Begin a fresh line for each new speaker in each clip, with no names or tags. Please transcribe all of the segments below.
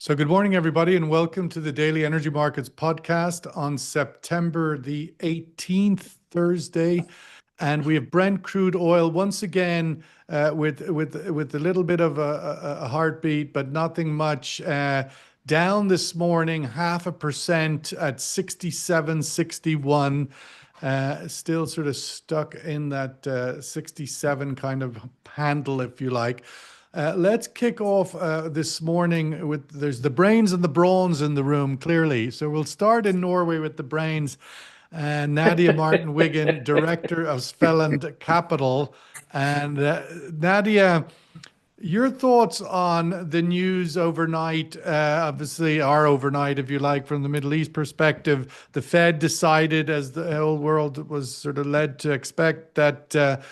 So, good morning, everybody, and welcome to the Daily Energy Markets podcast on September the 18th, Thursday. And we have Brent crude oil once again with a little bit of a heartbeat, but nothing much. Down this morning, 0.5% at 67.61. Still sort of stuck in that 67 kind of handle, if you like. Let's kick off this morning with there's the brains and the brawns in the room, clearly. So we'll start in Norway with the brains. Nadia Martin Wiggin, Director of Svelland Capital. And Nadia, your thoughts on the news overnight, obviously our overnight, if you like, from the Middle East perspective. The Fed decided, as the whole world was sort of led to expect, that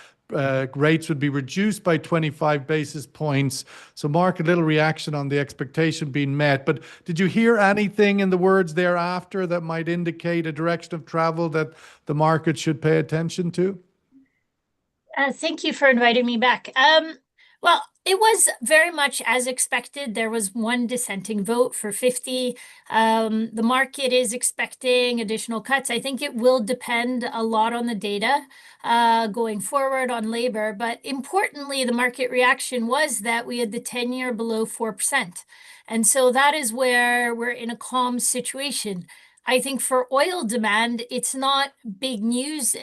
rates would be reduced by 25 basis points. So market little reaction on the expectation being met. But did you hear anything in the words thereafter that might indicate a direction of travel that the market should pay attention to?
Thank you for inviting me back. Well, it was very much as expected. There was one dissenting vote for 50. The market is expecting additional cuts. I think it will depend a lot on the data going forward on labor. But importantly, the market reaction was that we had the 10-year below 4%. And so that is where we're in a calm situation. I think for oil demand, it's not big news.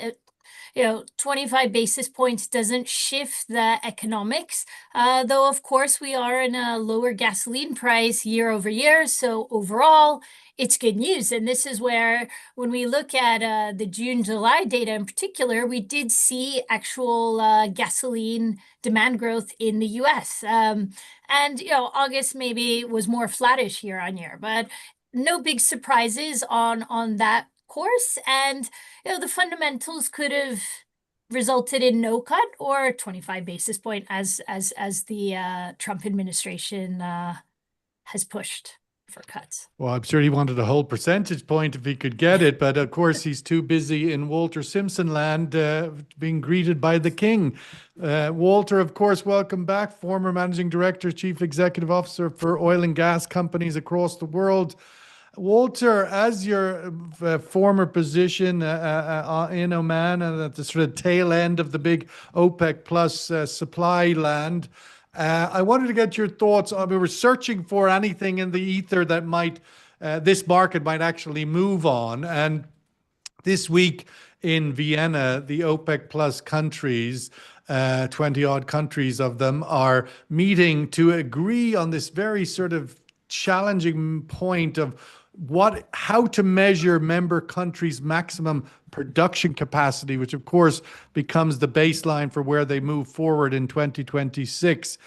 25 basis points doesn't shift the economics, though, of course, we are in a lower gasoline price year over year. So overall, it's good news. And this is where, when we look at the June-July data in particular, we did see actual gasoline demand growth in the US. August maybe was more flattish year on year, but no big surprises on that course. And the fundamentals could have resulted in no cut or 25 basis point as the Trump administration has pushed for cuts.
Well, I'm sure he wanted a whole percentage point if he could get it, but of course he's too busy in Walter Simpson land being greeted by the king. Walter, of course, welcome back. Former Managing Director, Chief Executive Officer for oil and gas companies across the world. Walter, as your former position in Oman and at the sort of tail end of the big OPEC plus supply land, I wanted to get your thoughts. We were searching for anything in the ether that might, this market might actually move on. And this week in Vienna, the OPEC plus countries, 20 odd countries of them, are meeting to agree on this very sort of challenging point of how to measure member countries' maximum production capacity, which of course becomes the baseline for where they move forward in 2026.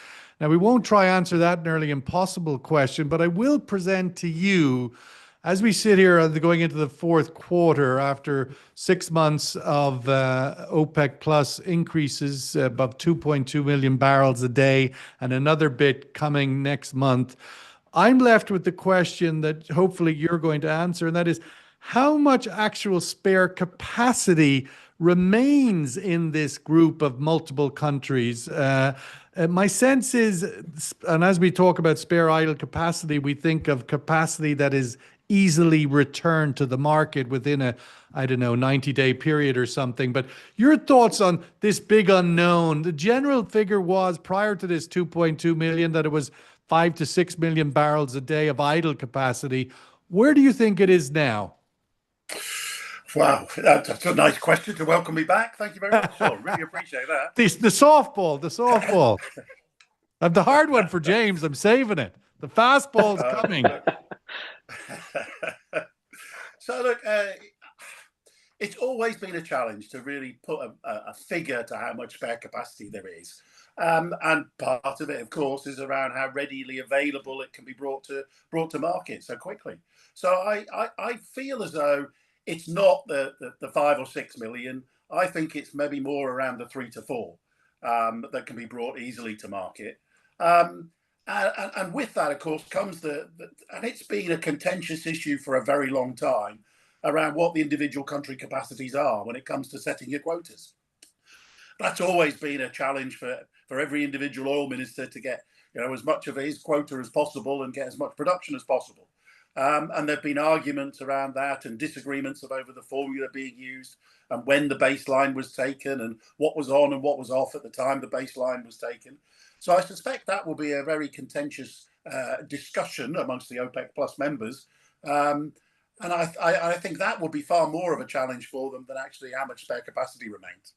Now, we won't try answer that nearly impossible question, but I will present to you, as we sit here going into the fourth quarter after 6 months of OPEC plus increases above 2.2 million barrels a day and another bit coming next month, I'm left with the question that hopefully you're going to answer, and that is, how much actual spare capacity remains in this group of multiple countries? My sense is, and as we talk about spare idle capacity, we think of capacity that is easily returned to the market within a, 90-day period or something. But your thoughts on this big unknown? The general figure was, prior to this 2.2 million, that it was 5 to 6 million barrels a day of idle capacity. Where do you think it is now?
Wow, that's a nice question to welcome me back. Thank you very much, Phil. Really appreciate that.
The softball. I have the hard one for James. I'm saving it. The fastball's coming.
So look, it's always been a challenge to really put a figure to how much spare capacity there is. And part of it, of course, is around how readily available it can be brought to market so quickly. So I feel as though it's not the 5 or 6 million. I think it's maybe more around the 3 to 4 that can be brought easily to market. And with that, of course, comes and it's been a contentious issue for a very long time around what the individual country capacities are when it comes to setting your quotas. That's always been a challenge for every individual oil minister to get as much of his quota as possible and get as much production as possible. And there have been arguments around that and disagreements over the formula being used and when the baseline was taken and what was on and what was off at the time the baseline was taken. So I suspect that will be a very contentious discussion amongst the OPEC Plus members. And I think that will be far more of a challenge for them than actually how much spare capacity remains.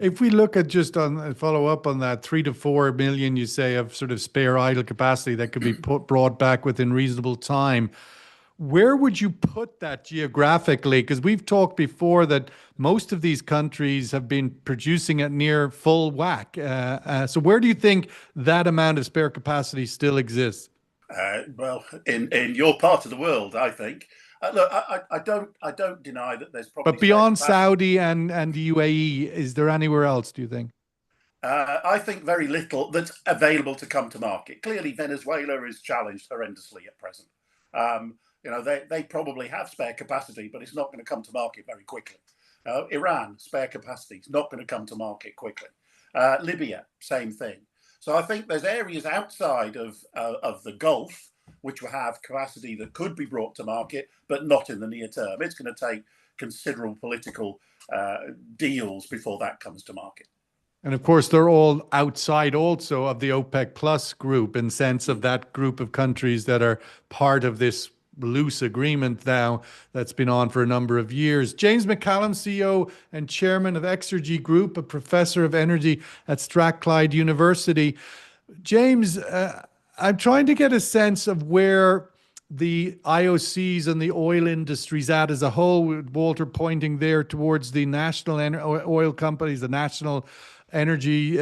If we look at just on follow up on that 3 to 4 million, you say, of sort of spare idle capacity that could be brought back within reasonable time, where would you put that geographically? Because we've talked before that most of these countries have been producing at near full whack. So where do you think that amount of spare capacity still exists?
Well, in your part of the world, I think. Look, I don't deny that there's probably.
But beyond Saudi and the UAE, is there anywhere else, do you think?
I think very little that's available to come to market. Clearly, Venezuela is challenged horrendously at present. They probably have spare capacity, but it's not going to come to market very quickly. Iran, spare capacity, is not going to come to market quickly. Libya, same thing. So I think there's areas outside of the Gulf which will have capacity that could be brought to market, but not in the near term. It's going to take considerable political deals before that comes to market.
And of course, they're all outside also of the OPEC Plus group, in sense of that group of countries that are part of this loose agreement now that's been on for a number of years. James McCallum, CEO and chairman of Exergy Group, a professor of energy at Strathclyde University. James, I'm trying to get a sense of where the IOCs and the oil industry's at as a whole, with Walter pointing there towards the national oil companies, the national energy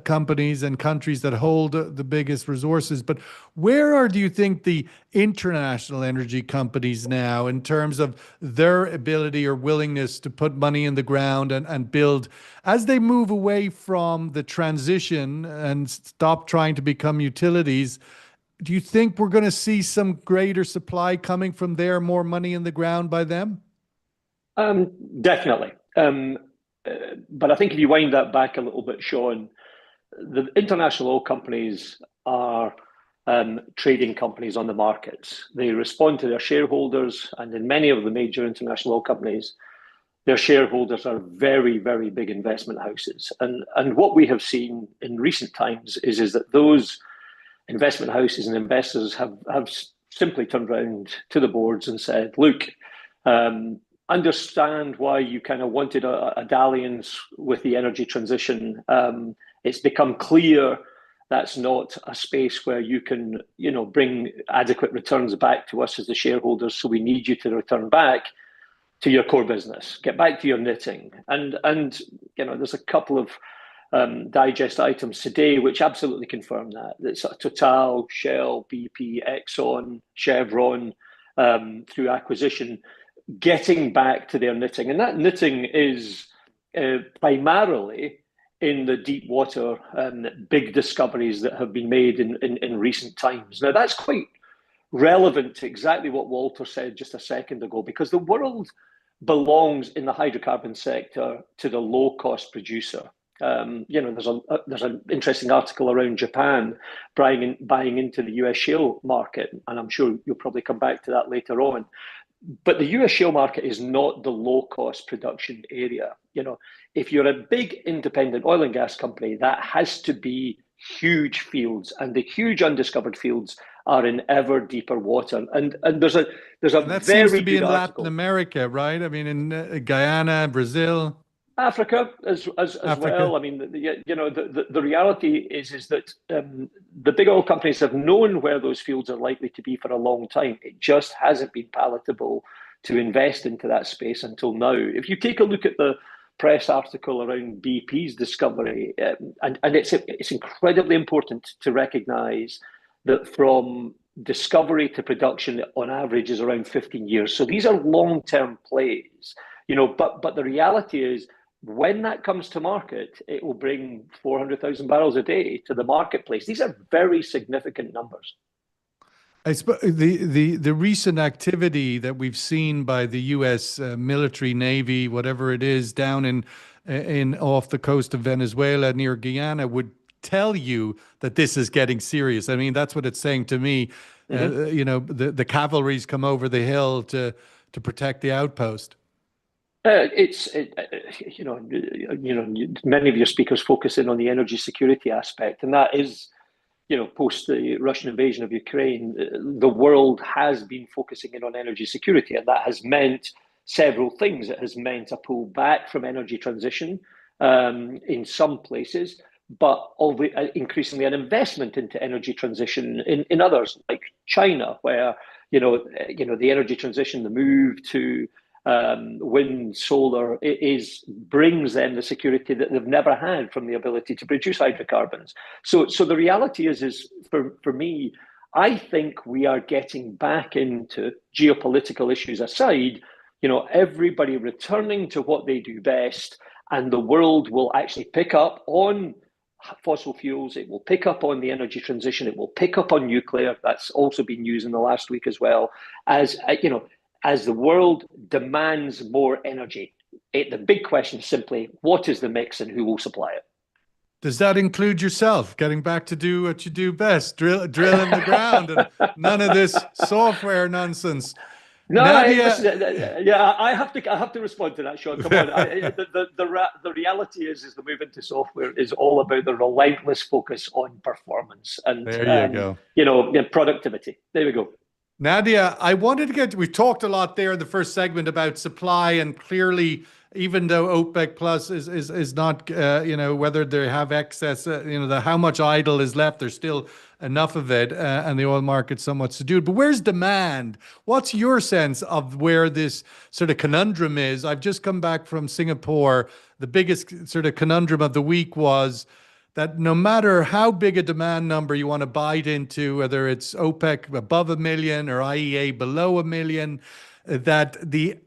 companies and countries that hold the biggest resources. But where do you think the international energy companies now in terms of their ability or willingness to put money in the ground and build, as they move away from the transition and stop trying to become utilities? Do you think we're going to see some greater supply coming from there, more money in the ground by them?
Definitely. But I think if you wind that back a little bit, Sean, the international oil companies are trading companies on the markets. They respond to their shareholders, and in many of the major international oil companies, their shareholders are very, very big investment houses. And what we have seen in recent times is that those investment houses and investors have simply turned around to the boards and said, look, understand why you kind of wanted a dalliance with the energy transition. It's become clear that's not a space where you can, bring adequate returns back to us as the shareholders. So we need you to return back to your core business, get back to your knitting. And there's a couple of digest items today which absolutely confirm that. It's Total, Shell, BP, Exxon, Chevron, through acquisition, getting back to their knitting. And that knitting is primarily in the deep water big discoveries that have been made in recent times. Now, that's quite relevant to exactly what Walter said just a second ago, because the world belongs in the hydrocarbon sector to the low-cost producer. There's an interesting article around Japan buying into the US shale market, and I'm sure you'll probably come back to that later on. But the US shale market is not the low-cost production area. If you're a big independent oil and gas company, that has to be huge fields, and the huge undiscovered fields are in ever deeper water. And there's a
and that
very
seems to be in
article.
Latin America, right? I mean, in Guyana, Brazil.
Africa as well. I mean, the reality is that the big oil companies have known where those fields are likely to be for a long time. It just hasn't been palatable to invest into that space until now. If you take a look at the press article around BP's discovery, and it's incredibly important to recognise that from discovery to production on average is around 15 years. So these are long-term plays, but the reality is, when that comes to market, it will bring 400,000 barrels a day to the marketplace. These are very significant numbers.
I suppose the recent activity that we've seen by the U.S. military, Navy, whatever it is, down in off the coast of Venezuela near Guyana would tell you that this is getting serious. I mean, that's what it's saying to me. You know, the cavalry's come over the hill to protect the outpost.
You know, many of your speakers focus in on the energy security aspect, and that is, you know, post the Russian invasion of Ukraine, the world has been focusing in on energy security, and that has meant several things. It has meant a pull back from energy transition in some places, but increasingly an investment into energy transition in others, like China, where you know the energy transition, the move to wind, solar, brings them the security that they've never had from the ability to produce hydrocarbons. So the reality is for me, I think we are getting back into, geopolitical issues aside, you know, everybody returning to what they do best, and the world will actually pick up on fossil fuels. It will pick up on the energy transition. It will pick up on nuclear. That's also been used in the last week as well. As you know, as the world demands more energy, the big question is simply, what is the mix and who will supply it?
Does that include yourself, getting back to do what you do best, drill in the ground, and none of this software nonsense?
No,
Nadia,
yeah, I have to respond to that, Sean. Come on. The reality is the move into software is all about the relentless focus on performance and
there you go.
You know, productivity. There we go.
Nadia, I wanted to we talked a lot there in the first segment about supply, and clearly, even though OPEC Plus is not, you know, whether they have excess, you know, how much idle is left, there's still enough of it, and the oil market's somewhat subdued. But where's demand? What's your sense of where this sort of conundrum is? I've just come back from Singapore. The biggest sort of conundrum of the week was that no matter how big a demand number you want to bite into, whether it's OPEC above 1 million or IEA below 1 million, that the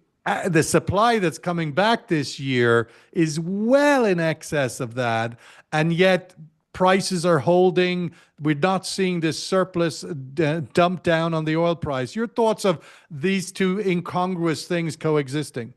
supply that's coming back this year is well in excess of that, and yet prices are holding. We're not seeing this surplus dump down on the oil price. Your thoughts of these two incongruous things coexisting?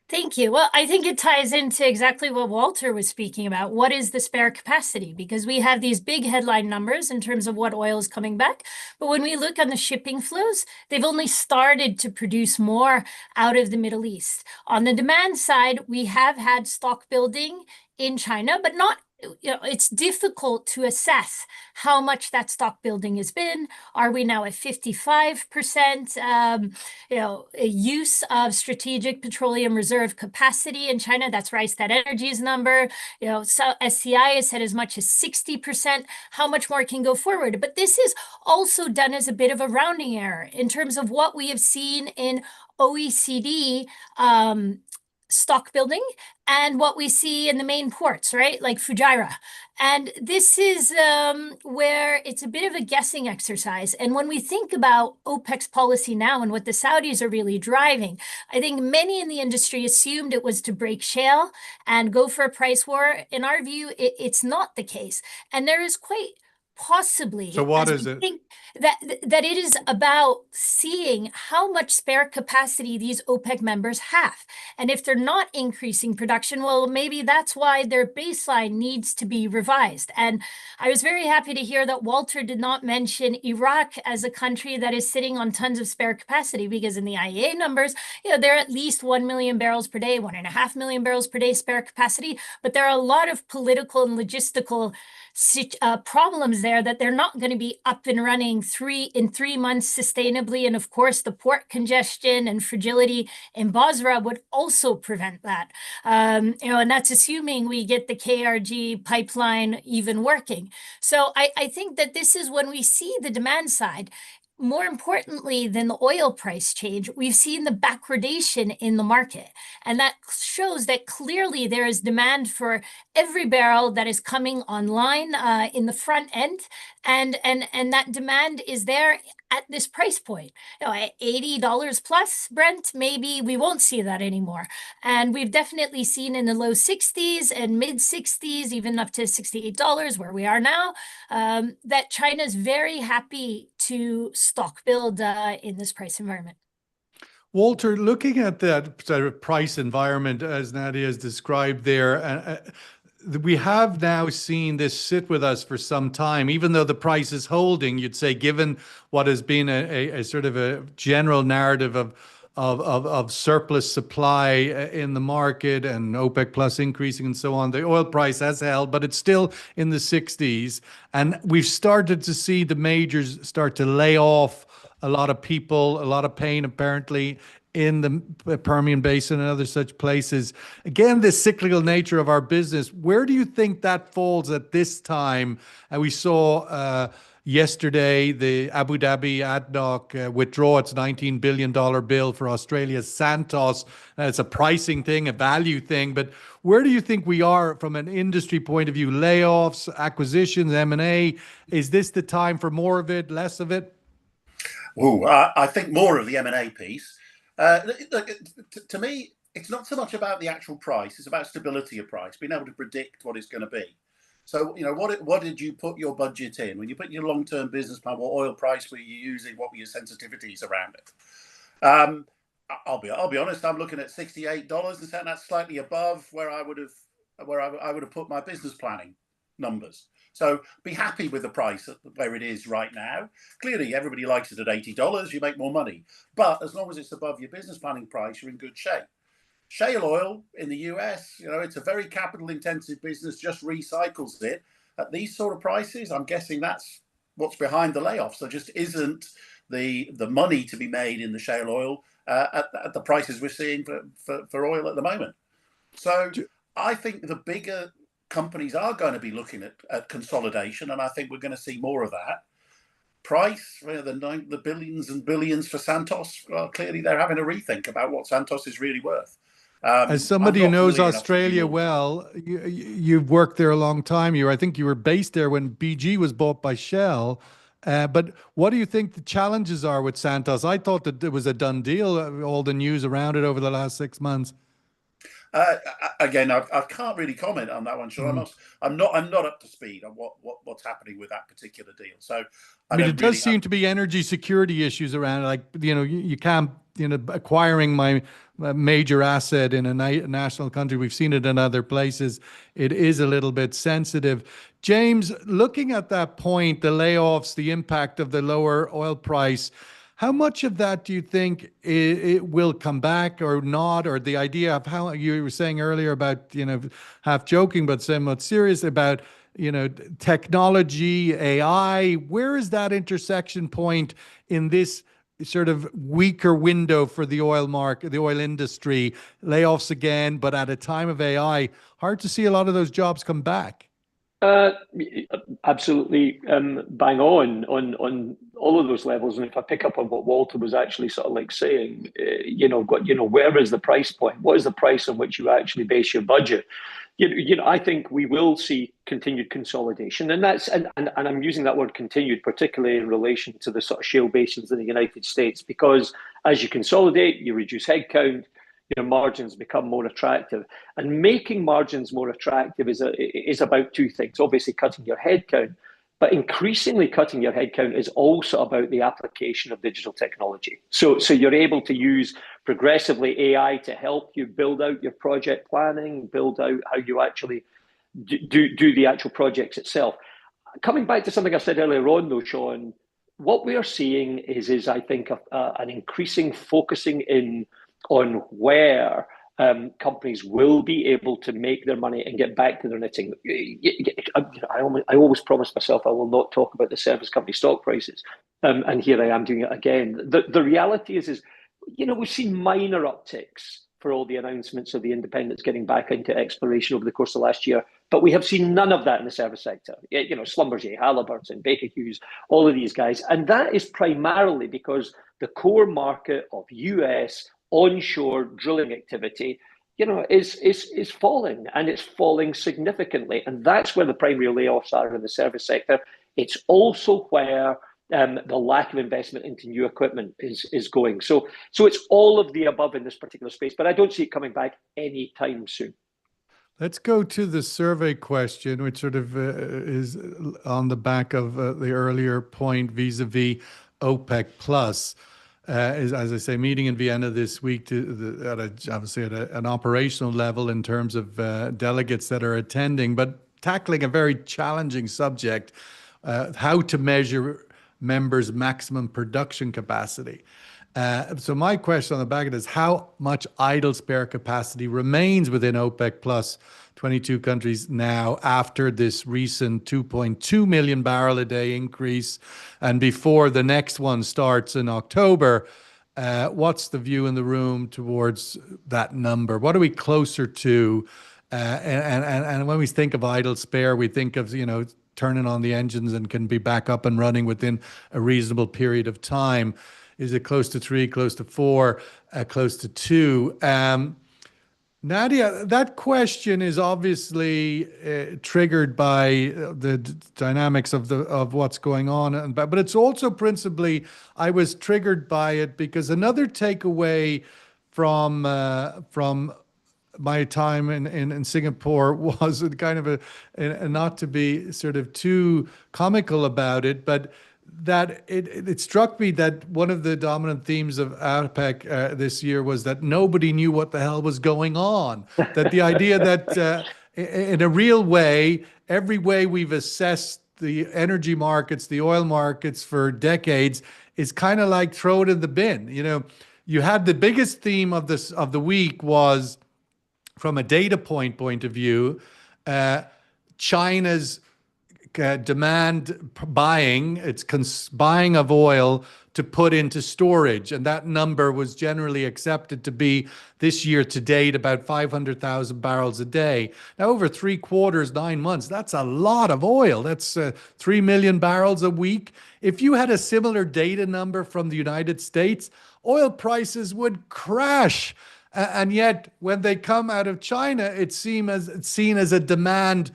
Thank you. Well, I think it ties into exactly what Walter was speaking about. What is the spare capacity? Because we have these big headline numbers in terms of what oil is coming back. But when we look on the shipping flows, they've only started to produce more out of the Middle East. On the demand side, we have had stock building in China, but not, you know, it's difficult to assess how much that stock building has been. Are we now at 55%, you know, use of strategic petroleum reserve capacity in China? That's Rystad Energy's number. You know, so SCI has said as much as 60%. How much more can go forward? But this is also done as a bit of a rounding error in terms of what we have seen in OECD stock building and what we see in the main ports, right? Like Fujairah. And this is where it's a bit of a guessing exercise. And when we think about OPEC's policy now and what the Saudis are really driving, I think many in the industry assumed it was to break shale and go for a price war. In our view, it's not the case. And there is quite possibly,
so what is it?
Think that it is about seeing how much spare capacity these OPEC members have. And if they're not increasing production, well, maybe that's why their baseline needs to be revised. And I was very happy to hear that Walter did not mention Iraq as a country that is sitting on tons of spare capacity, because in the IEA numbers, you know, they're at least 1 million barrels per day, 1.5 million barrels per day spare capacity. But there are a lot of political and logistical problems there that they're not going to be up and running in 3 months sustainably. And of course, the port congestion and fragility in Basra would also prevent that. You know, and that's assuming we get the KRG pipeline even working. So I think that this is when we see the demand side. More importantly than the oil price change, we've seen the backwardation in the market. And that shows that clearly there is demand for every barrel that is coming online in the front end. And that demand is there at this price point. You know, at $80 plus Brent, maybe we won't see that anymore. And we've definitely seen in the low 60s and mid 60s, even up to $68 where we are now, that China's very happy to stock build in this price environment.
Walter, looking at that sort of price environment as Nadia has described there, we have now seen this sit with us for some time, even though the price is holding, you'd say, given what has been a sort of a general narrative of surplus supply in the market and OPEC plus increasing and so on. The oil price has held, but it's still in the 60s. And we've started to see the majors start to lay off a lot of people, a lot of pain apparently in the Permian Basin and other such places. Again, the cyclical nature of our business, where do you think that falls at this time? And we saw yesterday the Abu Dhabi ADNOC withdraw its $19 billion bill for Australia's Santos. It's a pricing thing, a value thing, but where do you think we are from an industry point of view? Layoffs, acquisitions, M&A? Is this the time for more of it, less of it?
Oh, I think more of the M&A piece. Look, to me, it's not so much about the actual price; it's about stability of price, being able to predict what it's going to be. So, what did you put your budget in when you put your long-term business plan? What oil price were you using? What were your sensitivities around it? I'll be honest. I'm looking at $68 and saying that's slightly above where I would have put my business planning numbers. So be happy with the price where it is right now. Clearly, everybody likes it at $80. You make more money. But as long as it's above your business planning price, you're in good shape. Shale oil in the US, it's a very capital intensive business, just recycles it. At these sort of prices, I'm guessing that's what's behind the layoffs. There just isn't the money to be made in the shale oil at the prices we're seeing for oil at the moment. So I think the bigger companies are going to be looking at consolidation, and I think we're going to see more of that. Price, the billions and billions for Santos, well, clearly they're having a rethink about what Santos is really worth.
As somebody who knows Australia well, you've worked there a long time. I think you were based there when BG was bought by Shell. But what do you think the challenges are with Santos? I thought that it was a done deal, all the news around it over the last 6 months.
Again, I can't really comment on that one, Sean. I'm not up to speed on what's happening with that particular deal. So,
I mean, it does seem to be energy security issues around it. Like, you can't, acquiring my major asset in a national country. We've seen it in other places. It is a little bit sensitive. James, looking at that point, the layoffs, the impact of the lower oil price, how much of that do you think it will come back or not? Or the idea of how you were saying earlier about, half joking, but somewhat serious about, technology, AI, where is that intersection point in this sort of weaker window for the oil market, the oil industry? Layoffs again, but at a time of AI, hard to see a lot of those jobs come back.
Absolutely bang on all of those levels. And if I pick up on what Walter was actually sort of like saying, where is the price point? What is the price on which you actually base your budget? I think we will see continued consolidation, and I'm using that word continued, particularly in relation to the sort of shale basins in the United States, because as you consolidate, you reduce headcount, your margins become more attractive. And making margins more attractive is about two things. Obviously, cutting your headcount, but increasingly cutting your headcount is also about the application of digital technology. So you're able to use progressively AI to help you build out your project planning, build out how you actually do the actual projects itself. Coming back to something I said earlier on, though, Sean, what we are seeing is I think, an increasing focusing in on where companies will be able to make their money and get back to their knitting. I always promise myself I will not talk about the service company stock prices, and here I am doing it again. The reality is we've seen minor upticks for all the announcements of the independents getting back into exploration over the course of last year, but we have seen none of that in the service sector. Schlumberger, Halliburton, Baker Hughes, all of these guys, and that is primarily because the core market of US onshore drilling activity, is falling, and it's falling significantly. And that's where the primary layoffs are in the service sector. It's also where the lack of investment into new equipment is going. So it's all of the above in this particular space, but I don't see it coming back anytime soon.
Let's go to the survey question, which sort of is on the back of the earlier point vis-a-vis OPEC plus. is, as I say, meeting in Vienna this week obviously at an operational level in terms of delegates that are attending, but tackling a very challenging subject, how to measure members' maximum production capacity. So my question on the back of it is how much idle spare capacity remains within OPEC plus 22 countries now after this recent 2.2 million barrel a day increase and before the next one starts in October. What's the view in the room towards that number? What are we closer to? And when we think of idle spare, we think of, turning on the engines and can be back up and running within a reasonable period of time. Is it close to 3, close to 4, close to 2? Nadia, that question is obviously triggered by the dynamics of what's going on, but it's also principally I was triggered by it because another takeaway from my time in Singapore was kind of a not to be sort of too comical about it, but that it struck me that one of the dominant themes of APEC this year was that nobody knew what the hell was going on. That the idea that in a real way, every way we've assessed the energy markets, the oil markets for decades is kind of like throw it in the bin. You had the biggest theme of the week was, from a data point of view, China's demand buying, its buying of oil to put into storage. And that number was generally accepted to be this year to date about 500,000 barrels a day. Now, over 3 quarters, 9 months, that's a lot of oil. That's 3 million barrels a week. If you had a similar data number from the United States, oil prices would crash. And yet, when they come out of China, it's seen as a demand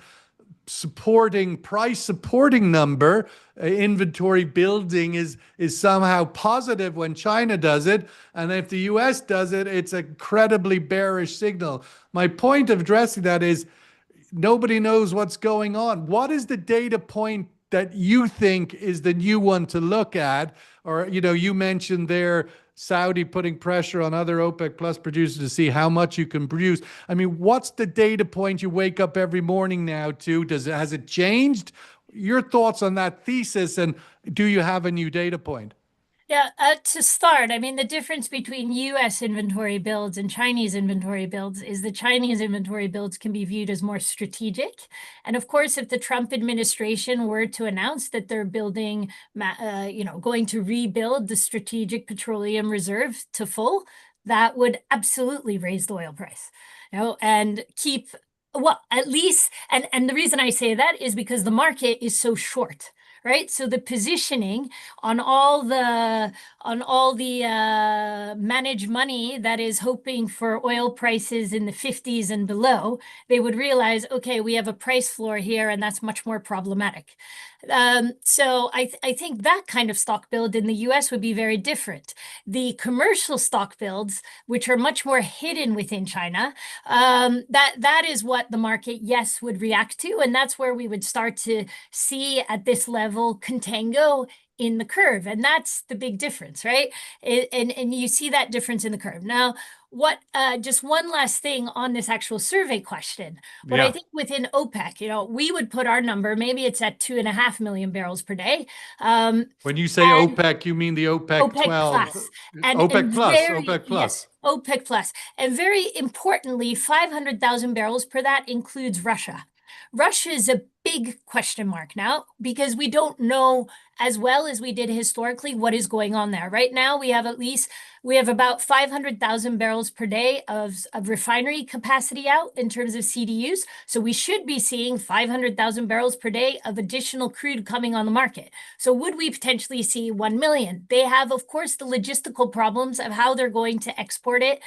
price supporting number. Inventory building is somehow positive when China does it, and if the US does it, it's a incredibly bearish signal. My point of addressing that is nobody knows what's going on. What is the data point that you think is the new one to look at? Or, you mentioned there Saudi putting pressure on other OPEC plus producers to see how much you can produce. I mean, what's the data point you wake up every morning now to? Has it changed? Your thoughts on that thesis, and do you have a new data point?
Yeah, to start, I mean, the difference between US inventory builds and Chinese inventory builds is the Chinese inventory builds can be viewed as more strategic. And of course, if the Trump administration were to announce that they're building, going to rebuild the strategic petroleum reserve to full, that would absolutely raise the oil price, and keep, well, at least, and the reason I say that is because the market is so short. Right, so the positioning on all the managed money that is hoping for oil prices in the 50s and below, they would realize, okay, we have a price floor here, and that's much more problematic. So I think that kind of stock build in the US would be very different. The commercial stock builds, which are much more hidden within China, that is what the market, yes, would react to. And that's where we would start to see at this level contango in the curve. And that's the big difference, right? And you see that difference in the curve. Now, just one last thing on this actual survey question. What I think within OPEC, we would put our number, maybe it's at 2.5 million barrels per day.
When you say OPEC, you mean the OPEC 12?
Plus.
OPEC plus.
Yes, OPEC plus. And very importantly, 500,000 barrels per that includes Russia. Russia is a big question mark now because we don't know as well as we did historically what is going on there. Right now, we have about 500,000 barrels per day of refinery capacity out in terms of CDUs. So we should be seeing 500,000 barrels per day of additional crude coming on the market. So would we potentially see 1 million? They have, of course, the logistical problems of how they're going to export it,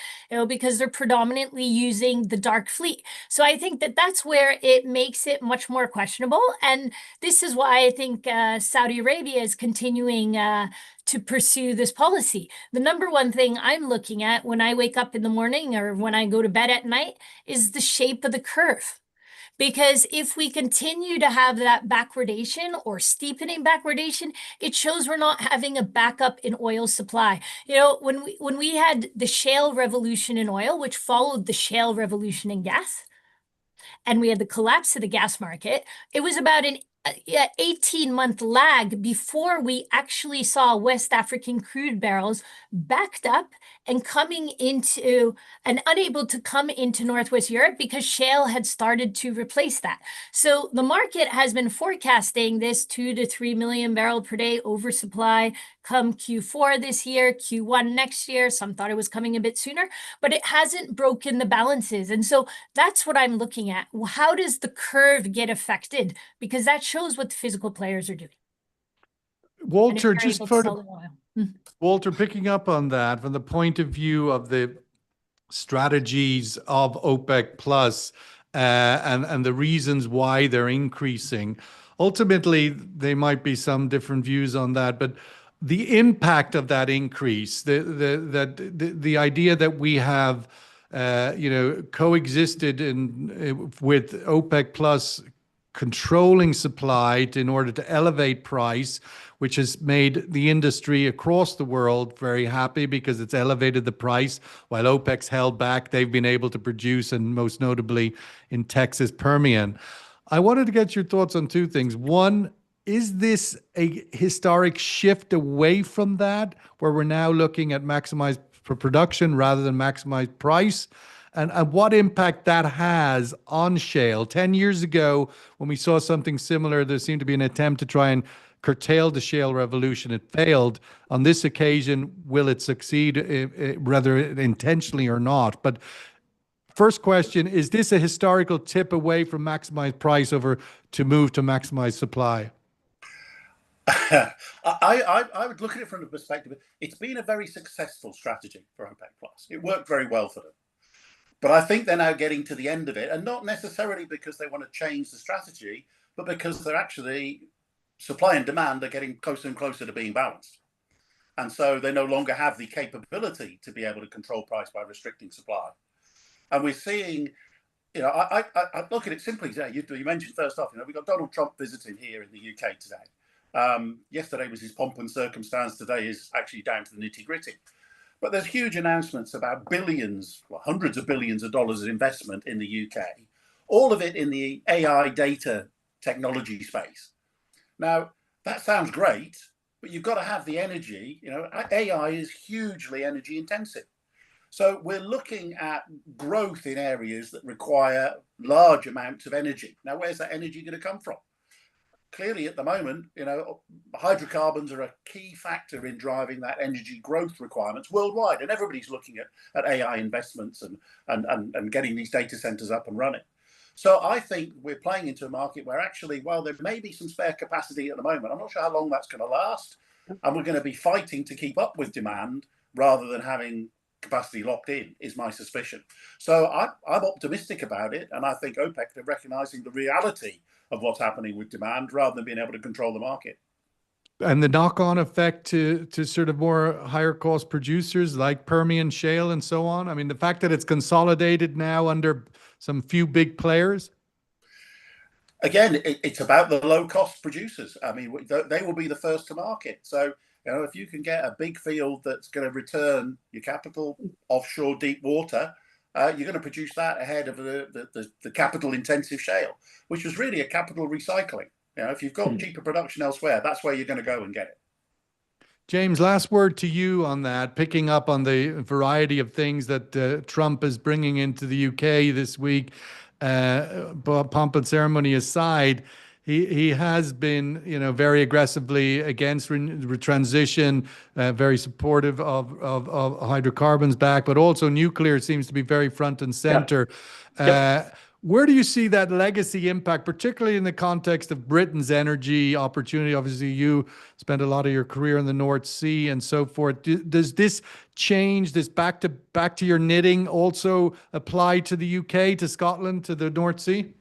because they're predominantly using the dark fleet. So I think that's where it makes it much more questionable. And this is why I think Saudi Arabia is continuing to pursue this policy. The number one thing I'm looking at when I wake up in the morning or when I go to bed at night is the shape of the curve. because if we continue to have that backwardation or steepening backwardation, it shows we're not having a backup in oil supply. You know, when we had the shale revolution in oil, which followed the shale revolution in gas, and we had the collapse of the gas market, it was about an 18-month lag before we actually saw West African crude barrels backed up and coming into and unable to come into Northwest Europe because shale had started to replace that. So the market has been forecasting this 2 to 3 million barrel per day oversupply come Q4 this year, Q1 next year. Some thought it was coming a bit sooner, but it hasn't broken the balances. And so that's what I'm looking at. How does the curve get affected? Because that shows what the physical players are doing.
Walter, just for Walter, picking up on that from the point of view of the strategies of OPEC Plus and the reasons why they're increasing. Ultimately, there might be some different views on that, but the impact of that increase, the idea that we have, coexisted with OPEC Plus controlling supply in order to elevate price, which has made the industry across the world very happy because it's elevated the price. While OPEC's held back, they've been able to produce, and most notably in Texas Permian. I wanted to get your thoughts on two things. One, is this a historic shift away from that, where we're now looking at maximize for production rather than maximize price? And what impact that has on shale? 10 years ago, when we saw something similar, there seemed to be an attempt to try and curtail the shale revolution. It failed. On this occasion, will it succeed, whether intentionally or not? But first question, is this a historical tip away from maximized price over to move to maximize supply?
I would look at it from the perspective, it's been a very successful strategy for OPEC Plus. It worked very well for them. But I think they're now getting to the end of it, and not necessarily because they want to change the strategy, but because they're actually, supply and demand are getting closer and closer to being balanced. And so they no longer have the capability to be able to control price by restricting supply. And we're seeing, I look at it simply today. You mentioned first off, we've got Donald Trump visiting here in the UK today. Yesterday was his pomp and circumstance. Today is actually down to the nitty gritty. But there's huge announcements about billions, well, hundreds of billions of dollars of investment in the UK, all of it in the AI data technology space. Now, that sounds great, but you've got to have the energy. AI is hugely energy intensive. So we're looking at growth in areas that require large amounts of energy. Now, where's that energy going to come from? Clearly, at the moment, hydrocarbons are a key factor in driving that energy growth requirements worldwide, and everybody's looking at AI investments and getting these data centers up and running. So I think we're playing into a market where actually, while there may be some spare capacity at the moment, I'm not sure how long that's going to last, and we're going to be fighting to keep up with demand rather than having capacity locked in, is my suspicion. So I'm optimistic about it, and I think OPEC are recognizing the reality of what's happening with demand rather than being able to control the market.
And the knock-on effect to sort of more higher cost producers like Permian Shale and so on. I mean, the fact that it's consolidated now under some few big players. Again,
it's about the low-cost producers. I mean, they will be the first to market. So, if you can get a big field that's going to return your capital offshore deep water, you're going to produce that ahead of the capital-intensive shale, which was really a capital recycling. If you've got cheaper production elsewhere, that's where you're going to go and get it.
James, last word to you on that, picking up on the variety of things that Trump is bringing into the UK this week, pomp and ceremony aside. He has been, very aggressively against transition, very supportive of hydrocarbons back, but also nuclear seems to be very front and center. Where do you see that legacy impact, particularly in the context of Britain's energy opportunity? Obviously, you spent a lot of your career in the North Sea and so forth. Does this change, this back to your knitting, also apply to the UK, to Scotland, to the North Sea?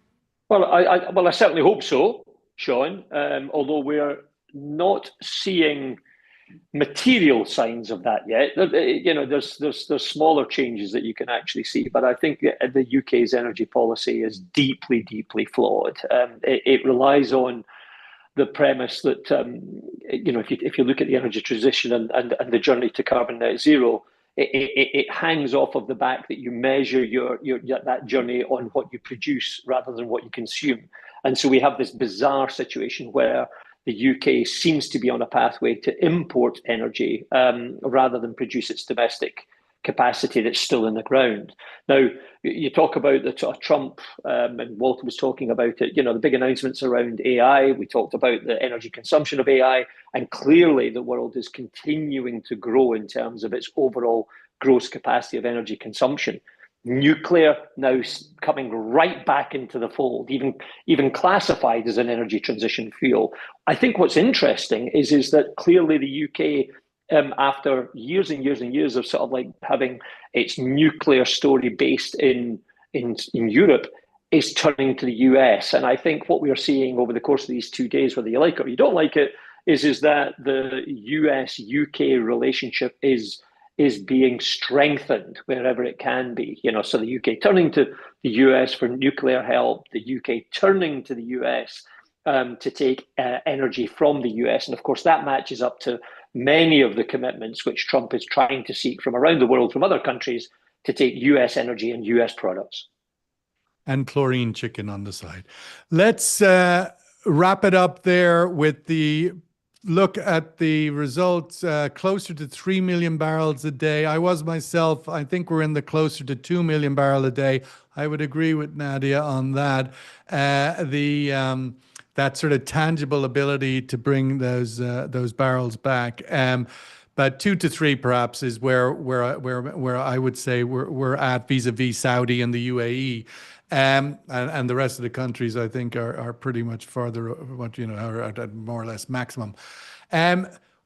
Well, I certainly hope so, Sean. Although we're not seeing material signs of that yet. You know, there's smaller changes that you can actually see, but I think the UK's energy policy is deeply, deeply flawed. It relies on the premise that you know, if you look at the energy transition and the journey to carbon net zero, it hangs off of the back that you measure that journey on what you produce rather than what you consume. And so we have this bizarre situation where the UK seems to be on a pathway to import energy rather than produce its domestic capacity that's still in the ground. Now, you talk about the Trump, and Walter was talking about it, you know, the big announcements around AI. We talked about the energy consumption of AI, and clearly the world is continuing to grow in terms of its overall gross capacity of energy consumption. Nuclear now coming right back into the fold, even classified as an energy transition fuel. I think what's interesting is that clearly the UK, after years and years and years of sort of like having its nuclear story based in Europe, is turning to the US. And I think what we are seeing over the course of these 2 days, whether you like it or you don't like it, is that the US-UK relationship is being strengthened wherever it can be. You know, so the UK turning to the US for nuclear help, the UK turning to the US to take energy from the US. And of course, that matches up to many of the commitments which Trump is trying to seek from around the world, from other countries, to take US energy and US products.
And chlorine chicken on the side. Let's wrap it up there with the look at the results, closer to 3 million barrels a day. I was myself, I think we're in the closer to 2 million barrel a day. I would agree with Nadia on that. That sort of tangible ability to bring those barrels back. But 2 to 3 perhaps is where I would say we're at vis-a-vis Saudi and the UAE. And the rest of the countries, I think, are pretty much further, you know, are at more or less maximum.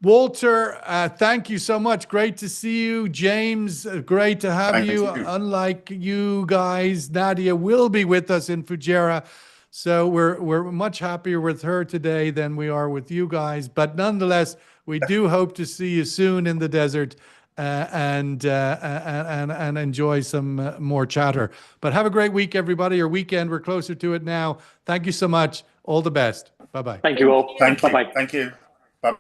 Walter, thank you so much. Great to see you. James, great to have you. Unlike you guys, Nadia will be with us in Fujairah. So we're much happier with her today than we are with you guys. But nonetheless, we do hope to see you soon in the desert. And enjoy some more chatter. But have a great week, everybody, or weekend. We're closer to it now. Thank you so much. All the best. Bye-bye.
Thank you all.
Thank you.
Bye-bye.
Thank you. Bye-bye.